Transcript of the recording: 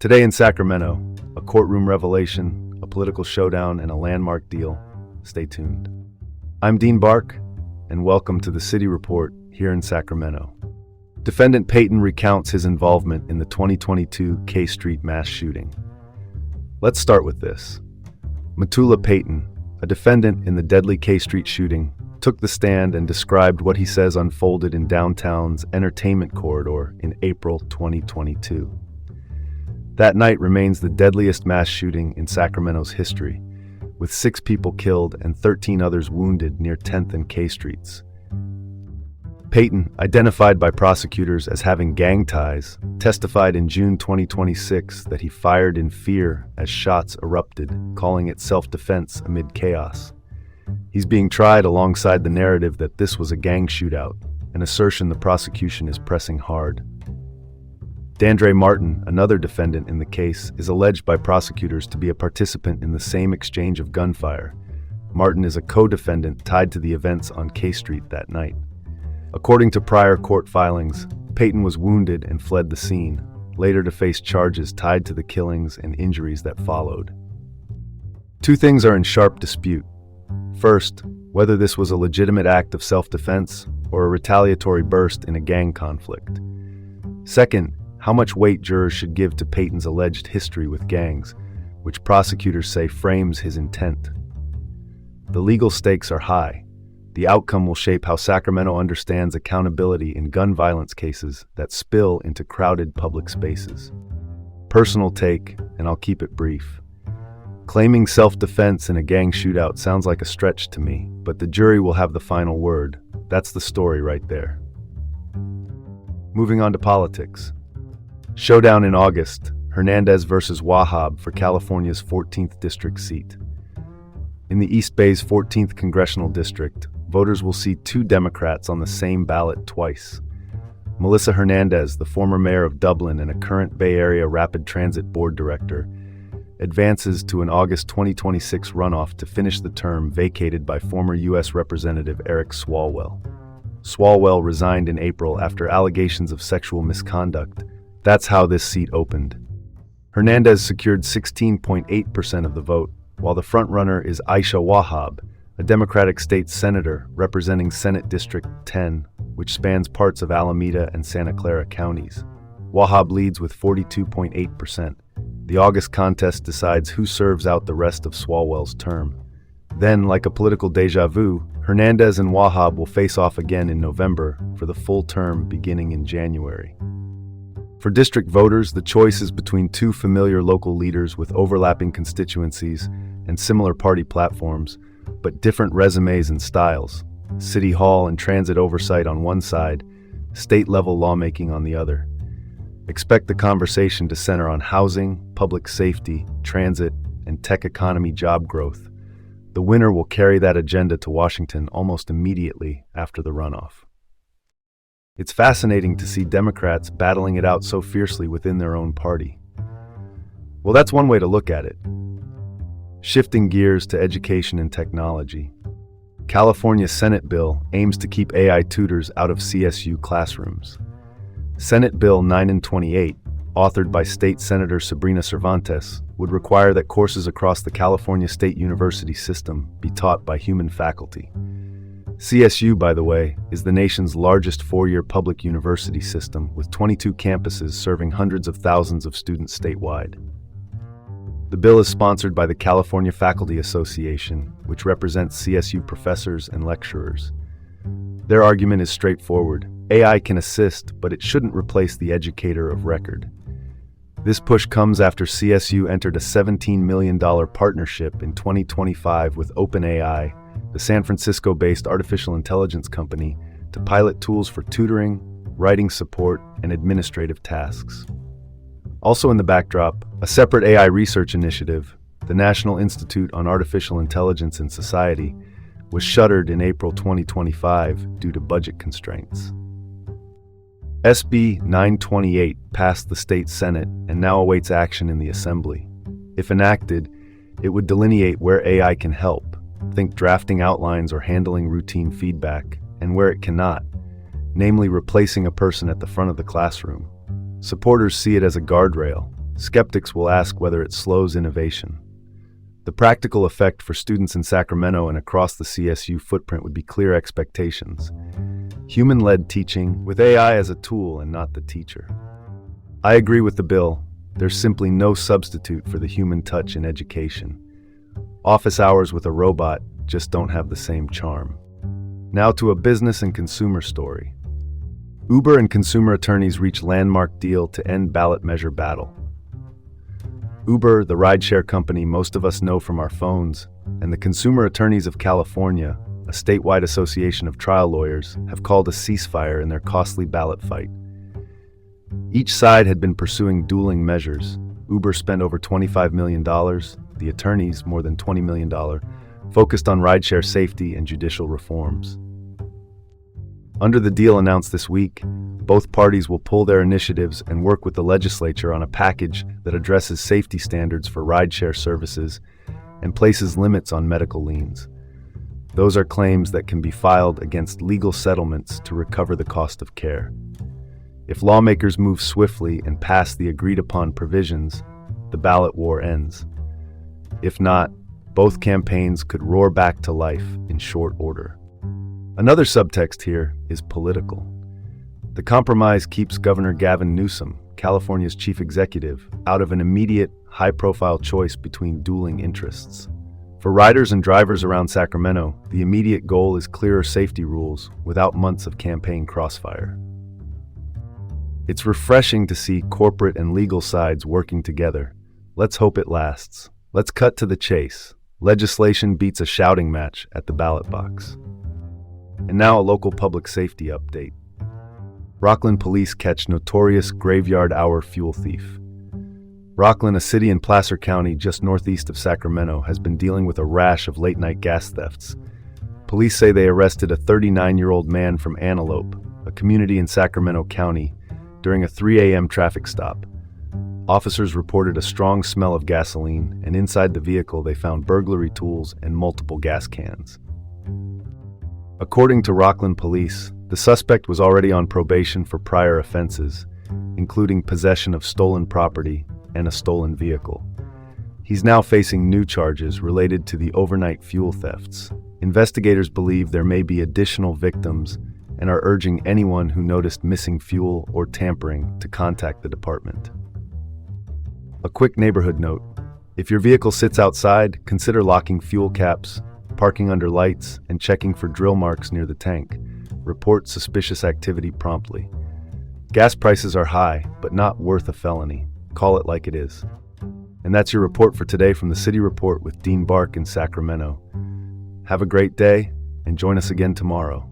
Today in Sacramento, a courtroom revelation, a political showdown, and a landmark deal. Stay tuned. I'm Dean Bark, and welcome to the City Report here in Sacramento. Defendant Payton recounts his involvement in the 2022 K Street mass shooting. Let's start with this. Matula Payton, a defendant in the deadly K Street shooting, took the stand and described what he says unfolded in downtown's entertainment corridor in April 2022. That night remains the deadliest mass shooting in Sacramento's history, with 6 people killed and 13 others wounded near 10th and K Streets. Payton, identified by prosecutors as having gang ties, testified in June 2026 that he fired in fear as shots erupted, calling it self-defense amid chaos. He's being tried alongside the narrative that this was a gang shootout, an assertion the prosecution is pressing hard. Dandre Martin, another defendant in the case, is alleged by prosecutors to be a participant in the same exchange of gunfire. Martin is a co-defendant tied to the events on K Street that night. According to prior court filings, Payton was wounded and fled the scene, later to face charges tied to the killings and injuries that followed. 2 things are in sharp dispute. First, whether this was a legitimate act of self-defense or a retaliatory burst in a gang conflict. Second, how much weight jurors should give to Payton's alleged history with gangs, which prosecutors say frames his intent. The legal stakes are high. The outcome will shape how Sacramento understands accountability in gun violence cases that spill into crowded public spaces. Personal take, and I'll keep it brief. Claiming self-defense in a gang shootout sounds like a stretch to me, but the jury will have the final word. That's the story right there. Moving on to politics. Showdown in August, Hernandez versus Wahab for California's 14th district seat. In the East Bay's 14th congressional district, voters will see 2 Democrats on the same ballot twice. Melissa Hernandez, the former mayor of Dublin and a current Bay Area Rapid Transit Board director, advances to an August 2026 runoff to finish the term vacated by former U.S. Representative Eric Swalwell. Swalwell resigned in April after allegations of sexual misconduct. That's how this seat opened. Hernandez secured 16.8% of the vote, while the frontrunner is Aisha Wahab, a Democratic state senator representing Senate District 10, which spans parts of Alameda and Santa Clara counties. Wahab leads with 42.8%. The August contest decides who serves out the rest of Swalwell's term. Then, like a political déjà vu, Hernandez and Wahab will face off again in November for the full term beginning in January. For district voters, the choice is between 2 familiar local leaders with overlapping constituencies and similar party platforms, but different resumes and styles. City Hall and transit oversight on one side, state-level lawmaking on the other. Expect the conversation to center on housing, public safety, transit, and tech economy job growth. The winner will carry that agenda to Washington almost immediately after the runoff. It's fascinating to see Democrats battling it out so fiercely within their own party. Well, that's one way to look at it. Shifting gears to education and technology. California's Senate bill aims to keep AI tutors out of CSU classrooms. Senate Bill 928, authored by State Senator Sabrina Cervantes, would require that courses across the California State University system be taught by human faculty. CSU, by the way, is the nation's largest 4-year public university system with 22 campuses serving hundreds of thousands of students statewide. The bill is sponsored by the California Faculty Association, which represents CSU professors and lecturers. Their argument is straightforward. AI can assist, but it shouldn't replace the educator of record. This push comes after CSU entered a $17 million partnership in 2025 with OpenAI, the San Francisco-based artificial intelligence company, to pilot tools for tutoring, writing support, and administrative tasks. Also in the backdrop, a separate AI research initiative, the National Institute on Artificial Intelligence and Society, was shuttered in April 2025 due to budget constraints. SB 928 passed the state Senate and now awaits action in the Assembly. If enacted, it would delineate where AI can help, think drafting outlines or handling routine feedback, and where it cannot, namely replacing a person at the front of the classroom. Supporters see it as a guardrail, skeptics will ask whether it slows innovation. The practical effect for students in Sacramento and across the CSU footprint would be clear expectations. Human-led teaching with AI as a tool and not the teacher. I agree with the bill. There's simply no substitute for the human touch in education. Office hours with a robot just don't have the same charm. Now to a business and consumer story. Uber and consumer attorneys reach landmark deal to end ballot measure battle. Uber, the rideshare company most of us know from our phones, and the consumer attorneys of California, a statewide association of trial lawyers, have called a ceasefire in their costly ballot fight. Each side had been pursuing dueling measures. Uber spent over $25 million, the attorneys more than $20 million, focused on rideshare safety and judicial reforms. Under the deal announced this week, both parties will pull their initiatives and work with the legislature on a package that addresses safety standards for rideshare services and places limits on medical liens. Those are claims that can be filed against legal settlements to recover the cost of care. If lawmakers move swiftly and pass the agreed-upon provisions, the ballot war ends. If not, both campaigns could roar back to life in short order. Another subtext here is political. The compromise keeps Governor Gavin Newsom, California's chief executive, out of an immediate, high-profile choice between dueling interests. For riders and drivers around Sacramento, the immediate goal is clearer safety rules without months of campaign crossfire. It's refreshing to see corporate and legal sides working together. Let's hope it lasts. Let's cut to the chase. Legislation beats a shouting match at the ballot box. And now a local public safety update. Rockland police catch notorious graveyard hour fuel thief. Rockland, a city in Placer County just northeast of Sacramento, has been dealing with a rash of late-night gas thefts. Police say they arrested a 39-year-old man from Antelope, a community in Sacramento County, during a 3 a.m. traffic stop. Officers reported a strong smell of gasoline, and inside the vehicle they found burglary tools and multiple gas cans. According to Rockland police, the suspect was already on probation for prior offenses, including possession of stolen property and a stolen vehicle. He's now facing new charges related to the overnight fuel thefts. Investigators believe there may be additional victims and are urging anyone who noticed missing fuel or tampering to contact the department. A quick neighborhood note: if your vehicle sits outside, consider locking fuel caps, parking under lights, and checking for drill marks near the tank. Report suspicious activity promptly. Gas prices are high, but not worth a felony. Call it like it is. And that's your report for today from the City Report with Dean Bark in Sacramento. Have a great day, and join us again tomorrow.